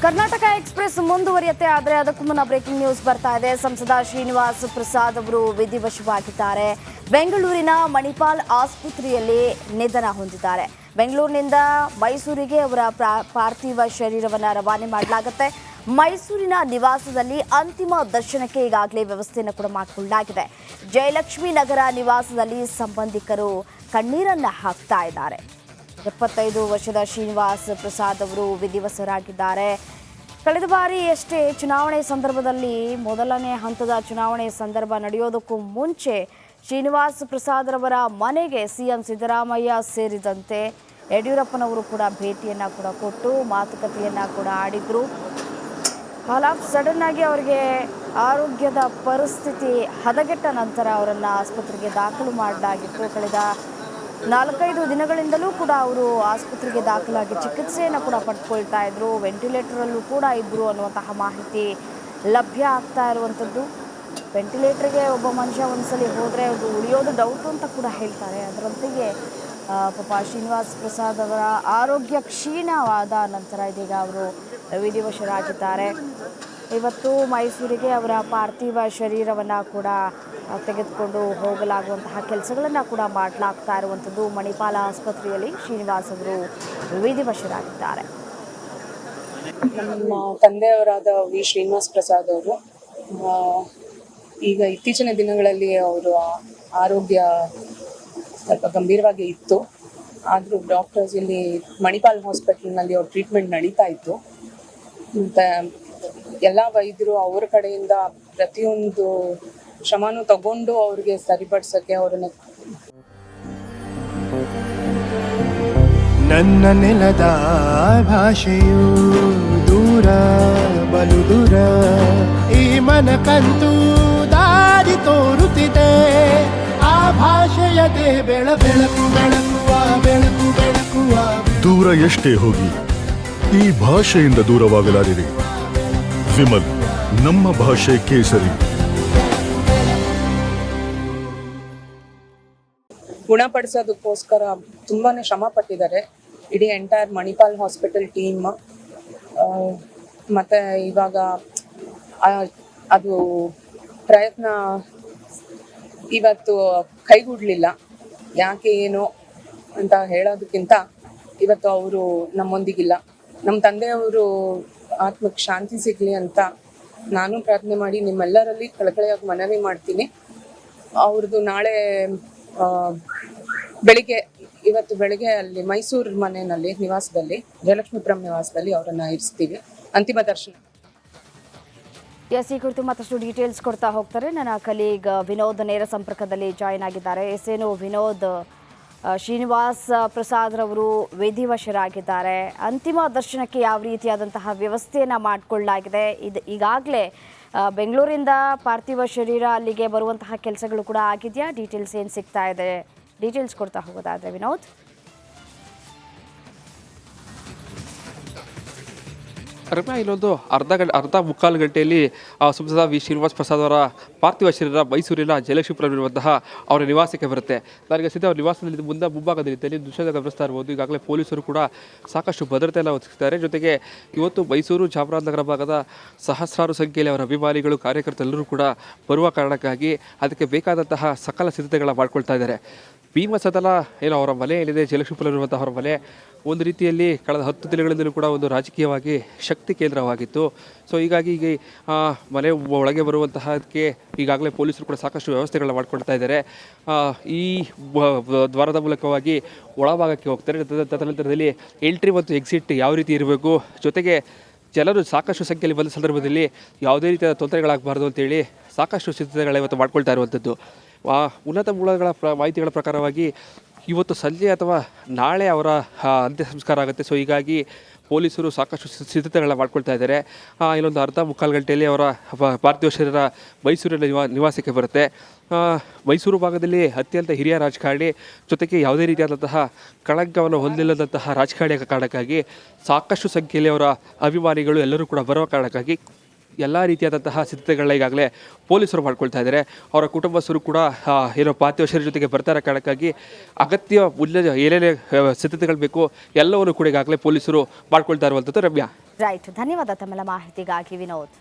Karnataka express ಮುಂದುವರಿಯುತ್ತೆ. ಆದರೆ ಅದಕ್ಕೂ ಮುನ್ನ ಬ್ರೇಕಿಂಗ್ ನ್ಯೂಸ್ ಬರ್ತಾ ಇದೆ. ಸಂಸದ ಶ್ರೀನಿವಾಸ್ ಪ್ರಸಾದ್ ಅವರು ವಿಧಿವಶವಾಗಿದ್ದಾರೆ. ಬೆಂಗಳೂರಿನ ಮಣಿಪಾಲ್ ಆಸ್ಪತ್ರೆಯಲ್ಲಿ ನಿಧನ ಹೊಂದಿದ್ದಾರೆ. ಬೆಂಗಳೂರಿನಿಂದ ಮೈಸೂರಿಗೆ ಅವರ ಪಾರ್ಥಿವ ಶರೀರವನ್ನು ರವಾನೆ ಮಾಡಲಾಗುತ್ತೆ. ಮೈಸೂರಿನ ನಿವಾಸದಲ್ಲಿ ಅಂತಿಮ ದರ್ಶನಕ್ಕೆ ಈಗಾಗಲೇ ವ್ಯವಸ್ಥೆಯನ್ನು ಕೂಡ ಮಾಡಿಕೊಳ್ಳಲಾಗಿದೆ. ಜಯಲಕ್ಷ್ಮಿ ನಗರ ನಿವಾಸದಲ್ಲಿ ಸಂಬಂಧಿಕರು ಕಣ್ಣೀರನ್ನು ಹಾಕ್ತಾ ಇದ್ದಾರೆ. 75 ವರ್ಷದ ಶ್ರೀನಿವಾಸ್ ಪ್ರಸಾದ್ ಅವರು ವಿಧಿವಶರಾಗಿದ್ದಾರೆ. ಕಳೆದ ಬಾರಿ ಅಷ್ಟೇ ಚುನಾವಣೆ ಸಂದರ್ಭದಲ್ಲಿ ಮೊದಲನೇ ಹಂತದ ಚುನಾವಣೆ ಸಂದರ್ಭ ನಡೆಯೋದಕ್ಕೂ ಮುಂಚೆ ಶ್ರೀನಿವಾಸ್ ಪ್ರಸಾದ್ ರವರ ಮನೆಗೆ ಸಿಎಂ ಸಿದ್ದರಾಮಯ್ಯ ಸೇರಿದಂತೆ ಯಡಿಯೂರಪ್ಪನವರು ಕೂಡ ಭೇಟಿಯನ್ನು ಕೂಡ ಕೊಟ್ಟು ಮಾತುಕತೆಯನ್ನು ಕೂಡ ಆಡಿದರು. ಆಲ್ ಆಫ್ ಸಡನ್ ಆಗಿ ಅವರಿಗೆ ಆರೋಗ್ಯದ ಪರಿಸ್ಥಿತಿ ಹದಗೆಟ್ಟ ನಂತರ ಅವರನ್ನು ಆಸ್ಪತ್ರೆಗೆ ದಾಖಲು ಮಾಡಲಾಗಿತ್ತು. ಕಳೆದ 4-5 ದಿನಗಳಿಂದಲೂ ಕೂಡ ಅವರು ಆಸ್ಪತ್ರೆಗೆ ದಾಖಲಾಗಿ ಚಿಕಿತ್ಸೆಯನ್ನು ಕೂಡ ಪಡ್ಕೊಳ್ತಾ ಇದ್ರು. ವೆಂಟಿಲೇಟರಲ್ಲೂ ಕೂಡ ಇದ್ದರು ಅನ್ನುವಂತಹ ಮಾಹಿತಿ ಲಭ್ಯ ಆಗ್ತಾ ಇರುವಂಥದ್ದು. ವೆಂಟಿಲೇಟರ್ಗೆ ಒಬ್ಬ ಮನುಷ್ಯ ಒಂದ್ಸಲಿ ಹೋದರೆ ಅದು ಉಳಿಯೋದು ಡೌಟು ಅಂತ ಕೂಡ ಹೇಳ್ತಾರೆ. ಅದರಂತೆಯೇ ಪಾಪ ಶ್ರೀನಿವಾಸ್ ಪ್ರಸಾದ್ ಅವರ ಆರೋಗ್ಯ ಕ್ಷೀಣವಾದ ನಂತರ ಇದೀಗ ಅವರು ವಿಧಿವಶರಾಗಿದ್ದಾರೆ. ಇವತ್ತು ಮೈಸೂರಿಗೆ ಅವರ ಪಾರ್ಥಿವ ಶರೀರವನ್ನು ಕೂಡ ತೆಗೆದುಕೊಂಡು ಹೋಗಲಾಗುವಂತಹ ಕೆಲಸಗಳನ್ನು ಕೂಡ ಮಾಡಲಾಗ್ತಾ ಇರುವಂಥದ್ದು. ಮಣಿಪಾಲ ಆಸ್ಪತ್ರೆಯಲ್ಲಿ ಶ್ರೀನಿವಾಸ್ ಅವರು ವಿಧಿವಶರಾಗಿದ್ದಾರೆ. ನಮ್ಮ ತಂದೆಯವರಾದ ವಿ ಶ್ರೀನಿವಾಸ್ ಪ್ರಸಾದ್ ಅವರು ಈಗ ಇತ್ತೀಚಿನ ದಿನಗಳಲ್ಲಿ ಅವರು ಆರೋಗ್ಯ ಸ್ವಲ್ಪ ಗಂಭೀರವಾಗಿ ಇತ್ತು. ಆದರೂ ಡಾಕ್ಟರ್ಸ್ ಇಲ್ಲಿ ಮಣಿಪಾಲ್ ಹಾಸ್ಪಿಟಲ್ನಲ್ಲಿ ಅವ್ರ ಟ್ರೀಟ್ಮೆಂಟ್ ನಡೀತಾ ಇತ್ತು. ಮತ್ತು ಎಲ್ಲ ವೈದ್ಯರು ಅವ್ರ ಕಡೆಯಿಂದ ಪ್ರತಿಯೊಂದು ಶ್ರಮನೂ ತಗೊಂಡು ಅವ್ರಿಗೆ ಸರಿಪಡಿಸೋಕ್ಕೆ ಅವ್ರನ್ನ ನನ್ನ ನೆಲದ ಭಾಷೆಯು ದೂರ ಬಲು ದೂರ, ಈ ಮನಕಂತೂ ದಾರಿ ತೋರುತ್ತಿದೆ. ಆ ಭಾಷೆಯದೇ ಬೆಳಕು ಬೆಳಕುವ ಬೆಳಕು ಬೆಳಕುವ. ದೂರ ಎಷ್ಟೇ ಹೋಗಿ ಈ ಭಾಷೆಯಿಂದ ದೂರವಾಗಲಾರಿರಿ. ವಿಮಲ್, ನಮ್ಮ ಭಾಷೆ ಕೇಸರಿ. ಗುಣಪಡಿಸೋದಕ್ಕೋಸ್ಕರ ತುಂಬಾನೇ ಶ್ರಮ ಪಟ್ಟಿದ್ದಾರೆ ಇಡೀ ಎಂಟೈರ್ ಮಣಿಪಾಲ್ ಹಾಸ್ಪಿಟಲ್ ಟೀಮ್. ಮತ್ತೆ ಇವಾಗ ಅದು ಪ್ರಯತ್ನ ಇವತ್ತು ಕೈಗೂಡಲಿಲ್ಲ. ಯಾಕೆ ಏನು ಅಂತ ಹೇಳೋದಕ್ಕಿಂತ ಇವತ್ತು ಅವರು ನಮ್ಮೊಂದಿಗಿಲ್ಲ. ನಮ್ಮ ತಂದೆಯವರು ಆತ್ಮಕ್ಕೆ ಶಾಂತಿ ಸಿಗಲಿ ಅಂತ ನಾನು ಪ್ರಾರ್ಥನೆ ಮಾಡಿ ನಿಮ್ಮೆಲ್ಲರಲ್ಲಿ ಕಳಕಳಿಯಾಗಿ ಮನವಿ ಮಾಡ್ತೀನಿ. ಅವ್ರದ್ದು ನಾಳೆ ಇವತ್ತು ಬೆಳಿಗ್ಗೆ ಅಲ್ಲಿ ಮೈಸೂರು ಮನೆಯಲ್ಲಿ ನಿವಾಸದಲ್ಲಿ ಜಯಲಕ್ಷ್ಮೀಪುರಂ ನಿವಾಸದಲ್ಲಿ ಅವರನ್ನು ಇರಿಸ್ತೀವಿ. ಅಂತಿಮ ದರ್ಶನ. ಎಸ್, ಈ ಕುರಿತು ಮತ್ತಷ್ಟು ಡೀಟೇಲ್ಸ್ ಕೊಡ್ತಾ ಹೋಗ್ತಾರೆ ನನ್ನ ಕಲೀಗ್ ವಿನೋದ್ ನೇರ ಸಂಪರ್ಕದಲ್ಲಿ ಜಾಯಿನ್ ಆಗಿದ್ದಾರೆ. ಏನು ವಿನೋದ್, ಶ್ರೀನಿವಾಸ್ ಪ್ರಸಾದ್ ರವರು ವಿಧಿವಶರಾಗಿದ್ದಾರೆ. ಅಂತಿಮ ದರ್ಶನಕ್ಕೆ ಯಾವ ರೀತಿಯಾದಂತಹ ವ್ಯವಸ್ಥೆಯನ್ನು ಮಾಡಿಕೊಳ್ಳಲಾಗಿದೆ? ಈಗಾಗಲೇ ಬೆಂಗಳೂರಿಂದ ಪಾರ್ಥಿವ ಶರೀರ ಅಲ್ಲಿಗೆ ಬರುವಂತಹ ಕೆಲಸಗಳು ಕೂಡ ಆಗಿದೆಯಾ? ಡೀಟೇಲ್ಸ್ ಏನು ಸಿಗ್ತಾ ಇದೆ? ಡೀಟೇಲ್ಸ್ ಕೊಡ್ತಾ ಹೋಗೋದಾದರೆ ವಿನೋದ್. ರಮ್ಯಾ, ಇಲ್ಲೊಂದು ಅರ್ಧ ಮುಕ್ಕಾಲು ಗಂಟೆಯಲ್ಲಿ ಸಂಸದ ವಿ ಶ್ರೀನಿವಾಸ್ ಪ್ರಸಾದ್ ಅವರ ಪಾರ್ಥಿವ ಶರೀರ ಮೈಸೂರಿನ ಜಯಲಕ್ಷ್ಮೀಪುರವಿರುವಂತಹ ಅವರ ನಿವಾಸಕ್ಕೆ ಬರುತ್ತೆ. ನನಗೆ ಸಿದ್ಧ ಅವರ ನಿವಾಸದಲ್ಲಿ ಮುಂಭಾಗದಲ್ಲಿ ದೃಶ್ಯದ ಗಮನಿಸ್ತಾ ಇರ್ಬೋದು. ಈಗಾಗಲೇ ಪೊಲೀಸರು ಕೂಡ ಸಾಕಷ್ಟು ಭದ್ರತೆಯನ್ನು ಒದಗಿಸಿದ್ದಾರೆ. ಜೊತೆಗೆ ಇವತ್ತು ಮೈಸೂರು ಚಾಮರಾಜನಗರ ಭಾಗದ ಸಹಸ್ರಾರು ಸಂಖ್ಯೆಯಲ್ಲಿ ಅವರ ಅಭಿಮಾನಿಗಳು ಕಾರ್ಯಕರ್ತರೆಲ್ಲರೂ ಕೂಡ ಬರುವ ಕಾರಣಕ್ಕಾಗಿ ಅದಕ್ಕೆ ಬೇಕಾದಂತಹ ಸಕಲ ಸಿದ್ಧತೆಗಳನ್ನ ಮಾಡ್ಕೊಳ್ತಾ ಇದ್ದಾರೆ. ಭೀಮಸದನ ಏನು ಅವರ ಮನೆ ಏನಿದೆ ಜಯಲಕ್ಷ್ಮೀಪುರವಿರುವಂಥ ಅವರ ಮನೆ ಒಂದು ರೀತಿಯಲ್ಲಿ ಕಳೆದ 10 ದಿನಗಳಿಂದಲೂ ಕೂಡ ಒಂದು ರಾಜಕೀಯವಾಗಿ ಶಕ್ತಿ ಕೇಂದ್ರವಾಗಿತ್ತು. ಸೊ ಹೀಗಾಗಿ ಈಗ ಮನೆ ಒಳಗೆ ಬರುವಂತಹದಕ್ಕೆ ಈಗಾಗಲೇ ಪೊಲೀಸರು ಕೂಡ ಸಾಕಷ್ಟು ವ್ಯವಸ್ಥೆಗಳನ್ನ ಮಾಡ್ಕೊಳ್ತಾ ಇದ್ದಾರೆ. ಈ ದ್ವಾರದ ಮೂಲಕವಾಗಿ ಒಳಭಾಗಕ್ಕೆ ಹೋಗ್ತಾರೆ. ತದನಂತರದಲ್ಲಿ ಎಂಟ್ರಿ ಮತ್ತು ಎಕ್ಸಿಟ್ ಯಾವ ರೀತಿ ಇರಬೇಕು, ಜೊತೆಗೆ ಜನರು ಸಾಕಷ್ಟು ಸಂಖ್ಯೆಯಲ್ಲಿ ಬಂದ ಸಂದರ್ಭದಲ್ಲಿ ಯಾವುದೇ ರೀತಿಯ ತೊಂದರೆಗಳಾಗಬಾರ್ದು ಅಂತೇಳಿ ಸಾಕಷ್ಟು ಸಿದ್ಧತೆಗಳ ಇವತ್ತು ಮಾಡ್ಕೊಳ್ತಾ ಇರುವಂಥದ್ದು. ಉನ್ನತ ಮೂಲಗಳ ಮಾಹಿತಿಗಳ ಪ್ರಕಾರವಾಗಿ ಇವತ್ತು ಸಂಜೆ ಅಥವಾ ನಾಳೆ ಅವರ ಅಂತ್ಯ ಸಂಸ್ಕಾರ ಆಗುತ್ತೆ. ಸೊ ಹೀಗಾಗಿ ಪೊಲೀಸರು ಸಾಕಷ್ಟು ಸಿದ್ಧತೆಗಳನ್ನ ಮಾಡ್ಕೊಳ್ತಾ ಇದ್ದಾರೆ. ಇಲ್ಲೊಂದು ಅರ್ಧ ಮುಕ್ಕಾಲು ಗಂಟೆಯಲ್ಲಿ ಅವರ ಪಾರ್ಥಿವ ಶರೀರ ಮೈಸೂರಿನ ನಿವಾಸಕ್ಕೆ ಬರುತ್ತೆ. ಮೈಸೂರು ಭಾಗದಲ್ಲಿ ಅತ್ಯಂತ ಹಿರಿಯ ರಾಜಕಾರಣಿ, ಜೊತೆಗೆ ಯಾವುದೇ ರೀತಿಯಾದಂತಹ ಕಳಂಕವನ್ನು ಹೊಂದಿಲ್ಲದಂತಹ ರಾಜಕಾರಣಿಯ ಕಾರಣಕ್ಕಾಗಿ ಸಾಕಷ್ಟು ಸಂಖ್ಯೆಯಲ್ಲಿ ಅವರ ಅಭಿಮಾನಿಗಳು ಎಲ್ಲರೂ ಕೂಡ ಬರುವ ಕಾರಣಕ್ಕಾಗಿ ಎಲ್ಲ ರೀತಿಯಾದಂತಹ ಸಿದ್ಧತೆಗಳನ್ನ ಈಗಾಗಲೇ ಪೊಲೀಸರು ಮಾಡ್ಕೊಳ್ತಾ ಇದ್ದಾರೆ. ಅವರ ಕುಟುಂಬಸ್ಥರು ಕೂಡ ಏನೋ ಪಾರ್ಥಿವ ಶರೀರ ಜೊತೆಗೆ ಬರ್ತಾ ಕಾರಣಕ್ಕಾಗಿ ಅಗತ್ಯ ಏನೇನೇ ಸಿದ್ಧತೆಗಳು ಬೇಕು ಎಲ್ಲವನ್ನು ಕೂಡ ಈಗಾಗಲೇ ಪೊಲೀಸರು ಮಾಡ್ಕೊಳ್ತಾ ಇರುವಂಥದ್ದು. ರಮ್ಯಾ. ರೈಟ್, ಧನ್ಯವಾದ ತಮ್ಮೆಲ್ಲ ಮಾಹಿತಿಗಾಗಿ ವಿನೋದ್.